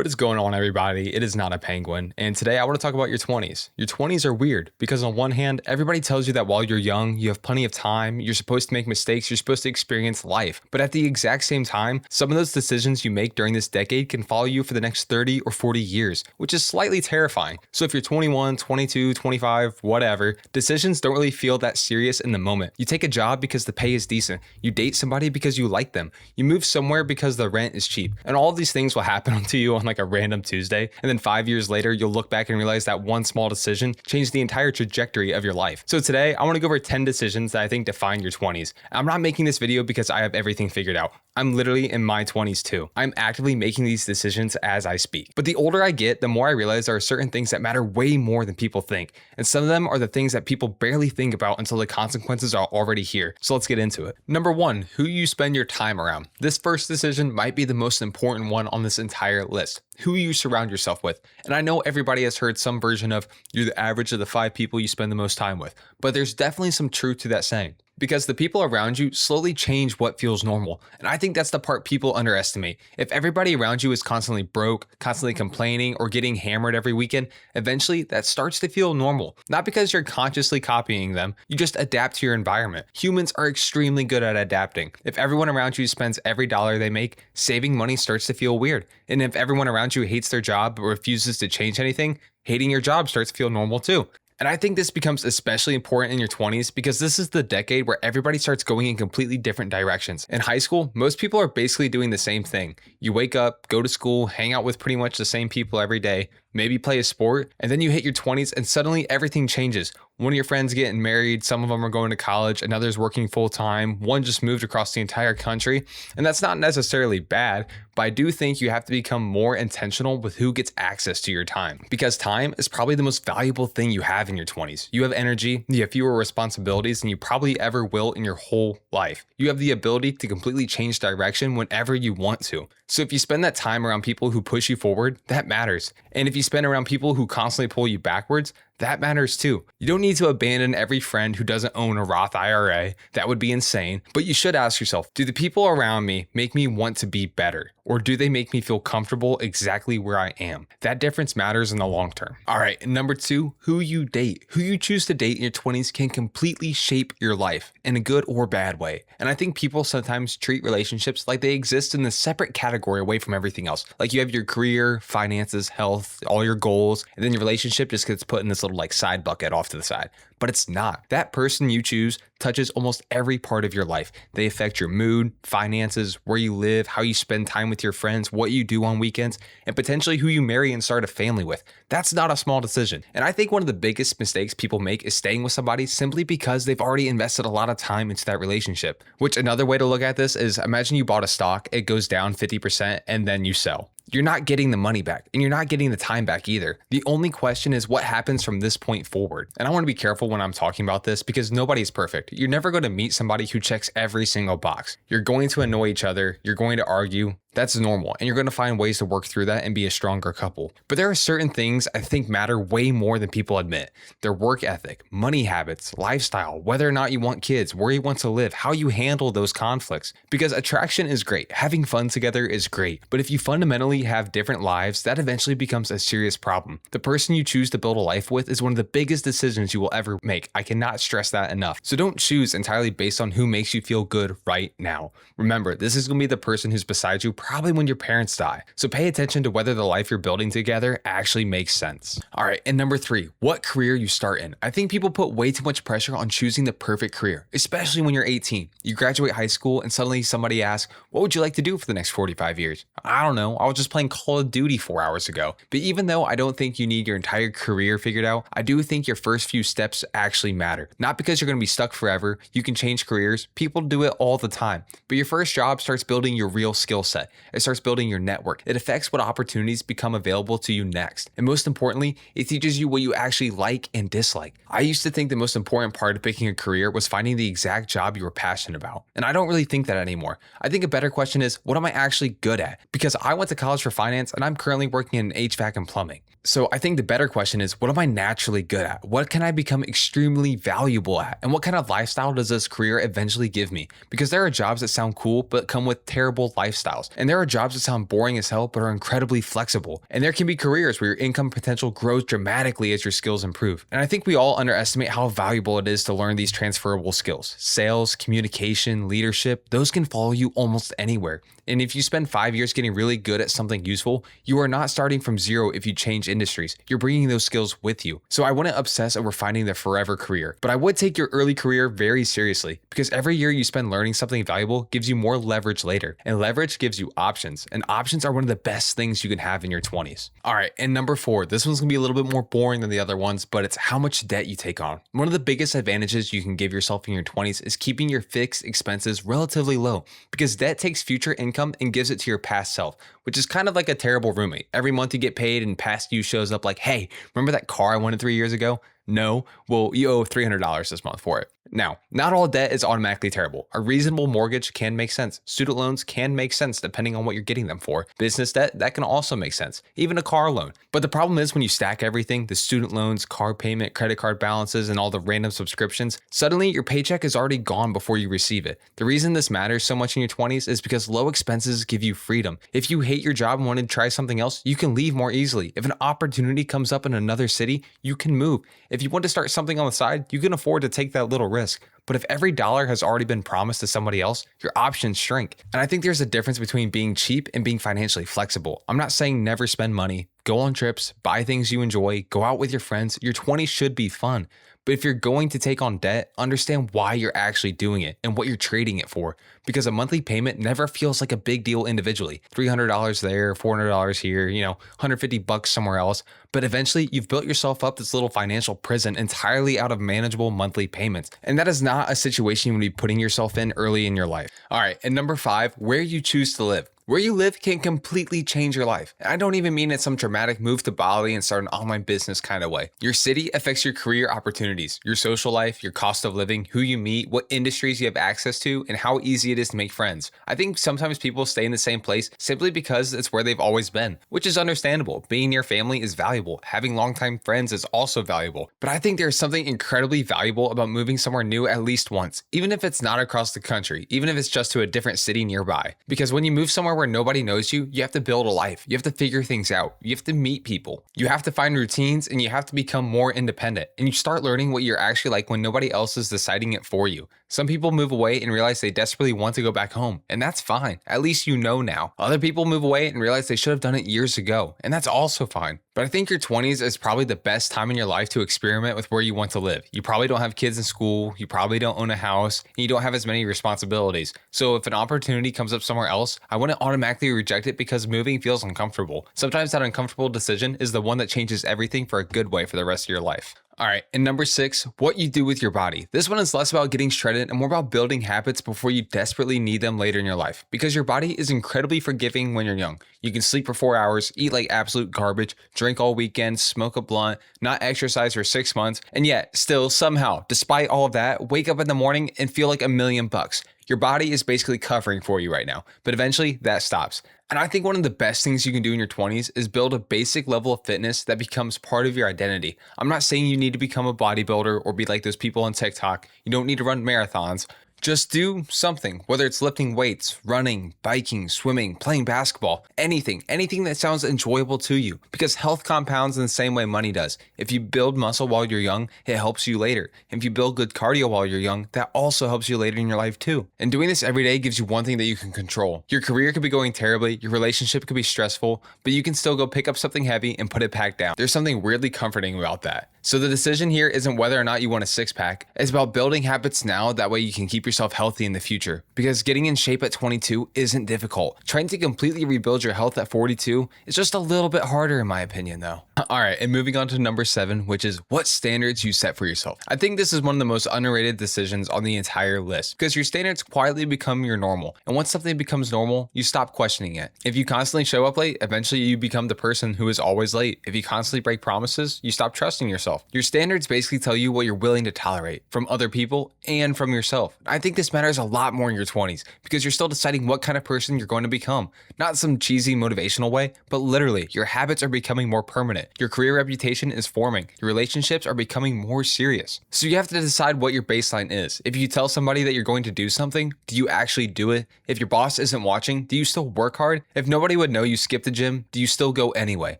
What is going on, everybody? It is Not a Penguin, and today I want to talk about your 20s. Your 20s are weird because on one hand, everybody tells you that while you're young, you have plenty of time, you're supposed to make mistakes, you're supposed to experience life. But at the exact same time, some of those decisions you make during this decade can follow you for the next 30 or 40 years, which is slightly terrifying. So if you're 21, 22, 25, whatever, decisions don't really feel that serious in the moment. You take a job because the pay is decent. You date somebody because you like them. You move somewhere because the rent is cheap. And all of these things will happen to you on like a random Tuesday, and then 5 years later, you'll look back and realize that one small decision changed the entire trajectory of your life. So today, I want to go over 10 decisions that I think define your 20s. I'm not making this video because I have everything figured out. I'm literally in my 20s too. I'm actively making these decisions as I speak. But the older I get, the more I realize there are certain things that matter way more than people think. And some of them are the things that people barely think about until the consequences are already here. So let's get into it. Number one, who you spend your time around. This first decision might be the most important one on this entire list. Who you surround yourself with. And I know everybody has heard some version of you're the average of the 5 people you spend the most time with, but there's definitely some truth to that saying. Because the people around you slowly change what feels normal. And I think that's the part people underestimate. If everybody around you is constantly broke, constantly complaining, or getting hammered every weekend, eventually that starts to feel normal. Not because you're consciously copying them, you just adapt to your environment. Humans are extremely good at adapting. If everyone around you spends every dollar they make, saving money starts to feel weird. And if everyone around you hates their job but refuses to change anything, hating your job starts to feel normal too. And I think this becomes especially important in your 20s because this is the decade where everybody starts going in completely different directions. In high school, most people are basically doing the same thing. You wake up, go to school, hang out with pretty much the same people every day, maybe play a sport, and then you hit your 20s and suddenly everything changes. One of your friends getting married, some of them are going to college, another's working full time, one just moved across the entire country. And that's not necessarily bad, but I do think you have to become more intentional with who gets access to your time. Because time is probably the most valuable thing you have in your 20s. You have energy, you have fewer responsibilities than you probably ever will in your whole life. You have the ability to completely change direction whenever you want to. So if you spend that time around people who push you forward, that matters. And if you spend around people who constantly pull you backwards, that matters too. You don't need to abandon every friend who doesn't own a Roth IRA. That would be insane. But you should ask yourself, do the people around me make me want to be better? Or do they make me feel comfortable exactly where I am? That difference matters in the long term. All right, number 2, who you date. Who you choose to date in your 20s can completely shape your life in a good or bad way. And I think people sometimes treat relationships like they exist in a separate category away from everything else. Like you have your career, finances, health, all your goals, and then your relationship just gets put in this little like side bucket off to the side. But it's not. That person you choose touches almost every part of your life. They affect your mood, finances, where you live, how you spend time with your friends, what you do on weekends, and potentially who you marry and start a family with. That's not a small decision. And I think one of the biggest mistakes people make is staying with somebody simply because they've already invested a lot of time into that relationship. Which another way to look at this is imagine you bought a stock, it goes down 50% and then you sell. You're not getting the money back and you're not getting the time back either. The only question is what happens from this point forward. And I want to be careful when I'm talking about this because nobody's perfect. You're never going to meet somebody who checks every single box. You're going to annoy each other. You're going to argue. That's normal. And you're going to find ways to work through that and be a stronger couple. But there are certain things I think matter way more than people admit. Their work ethic, money habits, lifestyle, whether or not you want kids, where you want to live, how you handle those conflicts. Because attraction is great. Having fun together is great. But if you fundamentally have different lives, that eventually becomes a serious problem. The person you choose to build a life with is one of the biggest decisions you will ever make. I cannot stress that enough. So don't choose entirely based on who makes you feel good right now. Remember, this is going to be the person who's beside you probably when your parents die. So pay attention to whether the life you're building together actually makes sense. All right, and number 3, what career you start in. I think people put way too much pressure on choosing the perfect career, especially when you're 18. You graduate high school and suddenly somebody asks, what would you like to do for the next 45 years? I don't know, I was just playing Call of Duty 4 hours ago. But even though I don't think you need your entire career figured out, I do think your first few steps actually matter. Not because you're going to be stuck forever. You can change careers. People do it all the time. But your first job starts building your real skill set. It starts building your network. It affects what opportunities become available to you next. And most importantly, it teaches you what you actually like and dislike. I used to think the most important part of picking a career was finding the exact job you were passionate about. And I don't really think that anymore. I think a better question is, what am I actually good at? Because I went to college for finance and I'm currently working in HVAC and plumbing. So I think the better question is, what am I naturally good at? What can I become extremely valuable at? And what kind of lifestyle does this career eventually give me? Because there are jobs that sound cool, but come with terrible lifestyles. And And there are jobs that sound boring as hell, but are incredibly flexible. And there can be careers where your income potential grows dramatically as your skills improve. And I think we all underestimate how valuable it is to learn these transferable skills. Sales, communication, leadership, those can follow you almost anywhere. And if you spend 5 years getting really good at something useful, you are not starting from zero if you change industries. You're bringing those skills with you. So I wouldn't obsess over finding the forever career, but I would take your early career very seriously, because every year you spend learning something valuable gives you more leverage later, and leverage gives you options, and options are one of the best things you can have in your 20s. All right, and number 4, this one's gonna be a little bit more boring than the other ones, but it's how much debt you take on. One of the biggest advantages you can give yourself in your 20s is keeping your fixed expenses relatively low, because debt takes future income and gives it to your past self, which is kind of like a terrible roommate. Every month you get paid and past you shows up like, hey, remember that car I wanted 3 years ago? No, well, you owe $300 this month for it. Now, not all debt is automatically terrible. A reasonable mortgage can make sense. Student loans can make sense depending on what you're getting them for. Business debt, that can also make sense. Even a car loan. But the problem is when you stack everything, the student loans, car payment, credit card balances, and all the random subscriptions, suddenly your paycheck is already gone before you receive it. The reason this matters so much in your 20s is because low expenses give you freedom. If you hate your job and want to try something else, you can leave more easily. If an opportunity comes up in another city, you can move. If you want to start something on the side, you can afford to take that little risk. But if every dollar has already been promised to somebody else, your options shrink. And I think there's a difference between being cheap and being financially flexible. I'm not saying never spend money, go on trips, buy things you enjoy, go out with your friends. Your 20s should be fun. But if you're going to take on debt, understand why you're actually doing it and what you're trading it for. Because a monthly payment never feels like a big deal individually. $300 there, $400 here, $150 somewhere else. But eventually you've built yourself up this little financial prison entirely out of manageable monthly payments. And that is not a situation you would be putting yourself in early in your life. All right, and number 5, where you choose to live. Where you live can completely change your life. I don't even mean it's some dramatic move to Bali and start an online business kind of way. Your city affects your career opportunities, your social life, your cost of living, who you meet, what industries you have access to, and how easy it is to make friends. I think sometimes people stay in the same place simply because it's where they've always been, which is understandable. Being near family is valuable. Having longtime friends is also valuable. But I think there's something incredibly valuable about moving somewhere new at least once, even if it's not across the country, even if it's just to a different city nearby. Because when you move somewhere where nobody knows you, you have to build a life. You have to figure things out. You have to meet people. You have to find routines, and you have to become more independent. And you start learning what you're actually like when nobody else is deciding it for you. Some people move away and realize they desperately want to go back home, and that's fine. At least you know now. Other people move away and realize they should have done it years ago, and that's also fine. But I think your 20s is probably the best time in your life to experiment with where you want to live. You probably don't have kids in school, you probably don't own a house, and you don't have as many responsibilities. So if an opportunity comes up somewhere else, I wouldn't automatically reject it because moving feels uncomfortable. Sometimes that uncomfortable decision is the one that changes everything for a good way for the rest of your life. All right, and number 6, what you do with your body. This one is less about getting shredded and more about building habits before you desperately need them later in your life. Because your body is incredibly forgiving when you're young. You can sleep for 4 hours, eat like absolute garbage, drink all weekend, smoke a blunt, not exercise for 6 months, and yet still somehow, despite all of that, wake up in the morning and feel like $1,000,000. Your body is basically covering for you right now, but eventually that stops. And I think one of the best things you can do in your 20s is build a basic level of fitness that becomes part of your identity. I'm not saying you need to become a bodybuilder or be like those people on TikTok. You don't need to run marathons. Just do something, whether it's lifting weights, running, biking, swimming, playing basketball, anything that sounds enjoyable to you, because health compounds in the same way money does. If you build muscle while you're young, it helps you later. If you build good cardio while you're young, that also helps you later in your life too. And doing this every day gives you one thing that you can control. Your career could be going terribly, your relationship could be stressful, but you can still go pick up something heavy and put it back down. There's something weirdly comforting about that. So the decision here isn't whether or not you want a six-pack. It's about building habits now, that way you can keep yourself healthy in the future. Because getting in shape at 22 isn't difficult. Trying to completely rebuild your health at 42 is just a little bit harder in my opinion though. All right, and moving on to number 7, which is what standards you set for yourself. I think this is one of the most underrated decisions on the entire list, because your standards quietly become your normal. And once something becomes normal, you stop questioning it. If you constantly show up late, eventually you become the person who is always late. If you constantly break promises, you stop trusting yourself. Your standards basically tell you what you're willing to tolerate from other people and from yourself. I I think this matters a lot more in your 20s because you're still deciding what kind of person you're going to become. Not some cheesy motivational way, but literally, your habits are becoming more permanent. Your career reputation is forming. Your relationships are becoming more serious. So you have to decide what your baseline is. If you tell somebody that you're going to do something, do you actually do it? If your boss isn't watching, do you still work hard? If nobody would know you skipped the gym, do you still go anyway?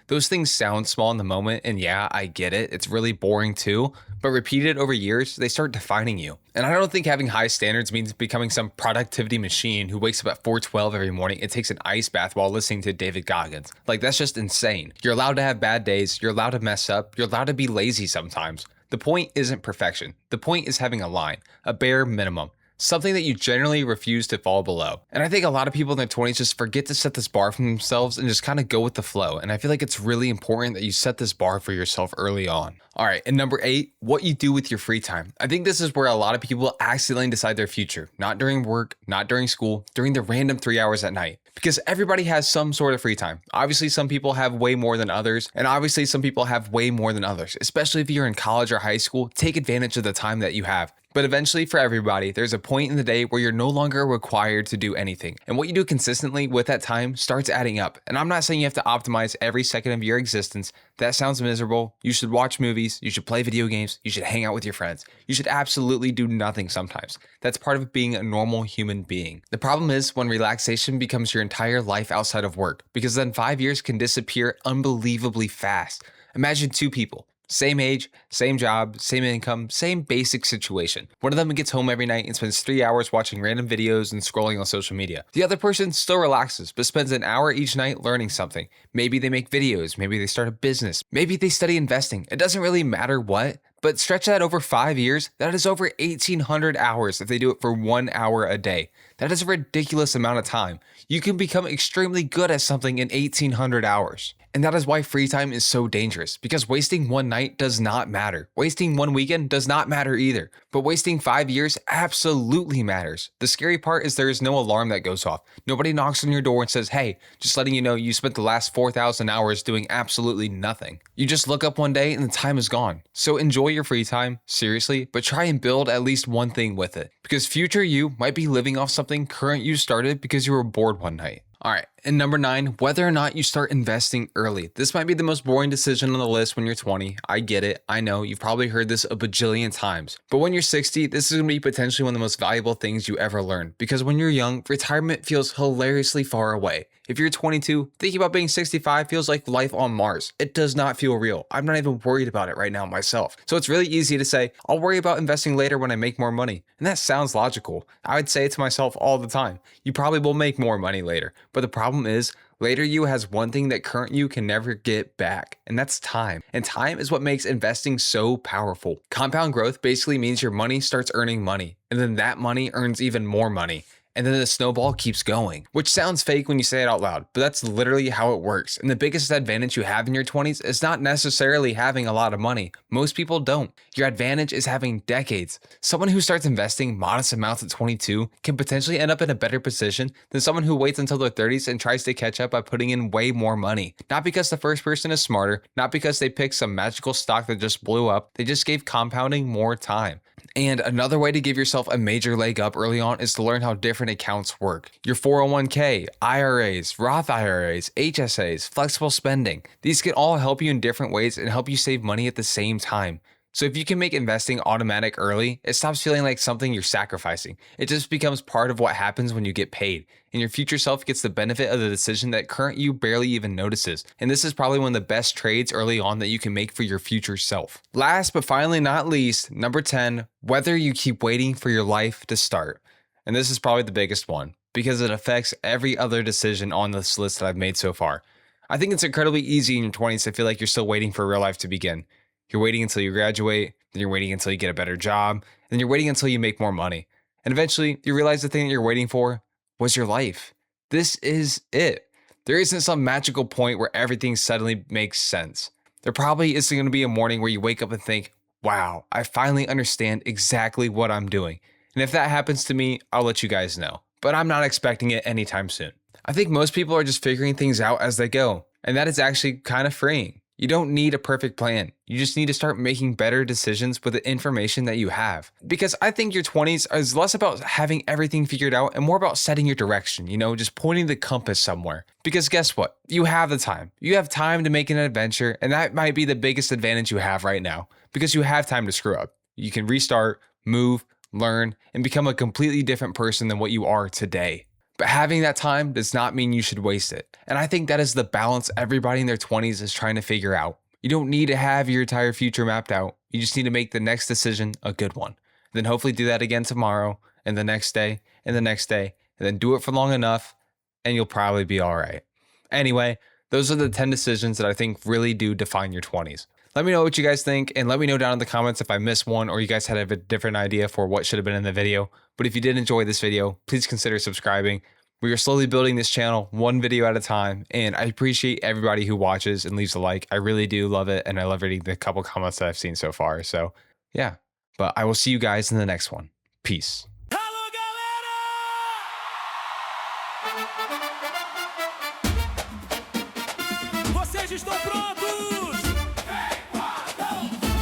Those things sound small in the moment, and yeah, I get it. It's really boring too, but repeated over years, they start defining you. And I don't think having high standards means becoming some productivity machine who wakes up at 4:12 every morning and takes an ice bath while listening to David Goggins. Like, that's just insane. You're allowed to have bad days, you're allowed to mess up, you're allowed to be lazy sometimes. The point isn't perfection. The point is having a line, a bare minimum. Something that you generally refuse to fall below. And I think a lot of people in their 20s just forget to set this bar for themselves and just kind of go with the flow. And I feel like it's really important that you set this bar for yourself early on. All right, and number 8, what you do with your free time. I think this is where a lot of people accidentally decide their future. Not during work, not during school, during the random 3 hours at night. Because everybody has some sort of free time. Obviously, some people have way more than others, and obviously some people have way more than others. Especially if you're in college or high school, take advantage of the time that you have. But eventually, for everybody, there's a point in the day where you're no longer required to do anything. And what you do consistently with that time starts adding up. And I'm not saying you have to optimize every second of your existence. That sounds miserable. You should watch movies. You should play video games. You should hang out with your friends. You should absolutely do nothing sometimes. That's part of being a normal human being. The problem is when relaxation becomes your entire life outside of work, because then 5 years can disappear unbelievably fast. Imagine 2 people. Same age, same job, same income, same basic situation. One of them gets home every night and spends 3 hours watching random videos and scrolling on social media. The other person still relaxes, but spends an hour each night learning something. Maybe they make videos, maybe they start a business, maybe they study investing. It doesn't really matter what, but stretch that over 5 years, that is over 1,800 hours if they do it for 1 hour a day. That is a ridiculous amount of time. You can become extremely good at something in 1,800 hours. And that is why free time is so dangerous, because wasting one night does not matter. Wasting one weekend does not matter either. But wasting 5 years absolutely matters. The scary part is there is no alarm that goes off. Nobody knocks on your door and says, hey, just letting you know you spent the last 4,000 hours doing absolutely nothing. You just look up one day and the time is gone. So enjoy your free time, seriously, but try and build at least one thing with it. Because future you might be living off something current you started because you were bored one night. All right, and number 9, whether or not you start investing early. This might be the most boring decision on the list when you're 20. I get it. I know you've probably heard this a bajillion times. But when you're 60, this is going to be potentially one of the most valuable things you ever learn. Because when you're young, retirement feels hilariously far away. If you're 22, thinking about being 65 feels like life on Mars. It does not feel real. I'm not even worried about it right now myself. So it's really easy to say, I'll worry about investing later when I make more money. And that sounds logical. I would say it to myself all the time. You probably will make more money later. But the problem is, later you has one thing that current you can never get back, and that's time. And time is what makes investing so powerful. Compound growth basically means your money starts earning money, and then that money earns even more money. And then the snowball keeps going, which sounds fake when you say it out loud, but that's literally how it works. And the biggest advantage you have in your 20s is not necessarily having a lot of money. Most people don't. Your advantage is having decades. Someone who starts investing modest amounts at 22 can potentially end up in a better position than someone who waits until their 30s and tries to catch up by putting in way more money. Not because the first person is smarter, not because they picked some magical stock that just blew up, they just gave compounding more time. And another way to give yourself a major leg up early on is to learn how different accounts work. Your 401k, IRAs, Roth IRAs, HSAs, flexible spending. These can all help you in different ways and help you save money at the same time. So if you can make investing automatic early, it stops feeling like something you're sacrificing. It just becomes part of what happens when you get paid. And your future self gets the benefit of the decision that current you barely even notices. And this is probably one of the best trades early on that you can make for your future self. Last but finally not least, number 10, whether you keep waiting for your life to start. And this is probably the biggest one because it affects every other decision on this list that I've made so far. I think it's incredibly easy in your 20s to feel like you're still waiting for real life to begin. You're waiting until you graduate, then you're waiting until you get a better job, then you're waiting until you make more money. And eventually, you realize the thing that you're waiting for was your life. This is it. There isn't some magical point where everything suddenly makes sense. There probably isn't going to be a morning where you wake up and think, wow, I finally understand exactly what I'm doing. And if that happens to me, I'll let you guys know. But I'm not expecting it anytime soon. I think most people are just figuring things out as they go, and that is actually kind of freeing. You don't need a perfect plan. You just need to start making better decisions with the information that you have. Because I think your 20s is less about having everything figured out and more about setting your direction, just pointing the compass somewhere. Because guess what? You have the time. You have time to make an adventure, and that might be the biggest advantage you have right now because you have time to screw up. You can restart, move, learn, and become a completely different person than what you are today. But having that time does not mean you should waste it. And I think that is the balance everybody in their 20s is trying to figure out. You don't need to have your entire future mapped out. You just need to make the next decision a good one. Then hopefully do that again tomorrow and the next day and the next day, and then do it for long enough and you'll probably be all right. Anyway, those are the 10 decisions that I think really do define your 20s. Let me know what you guys think, and let me know down in the comments if I missed one or you guys had a different idea for what should have been in the video. But if you did enjoy this video, please consider subscribing. We are slowly building this channel one video at a time, and I appreciate everybody who watches and leaves a like. I really do love it, and I love reading the couple comments that I've seen so far. So yeah, but I will see you guys in the next one. Peace.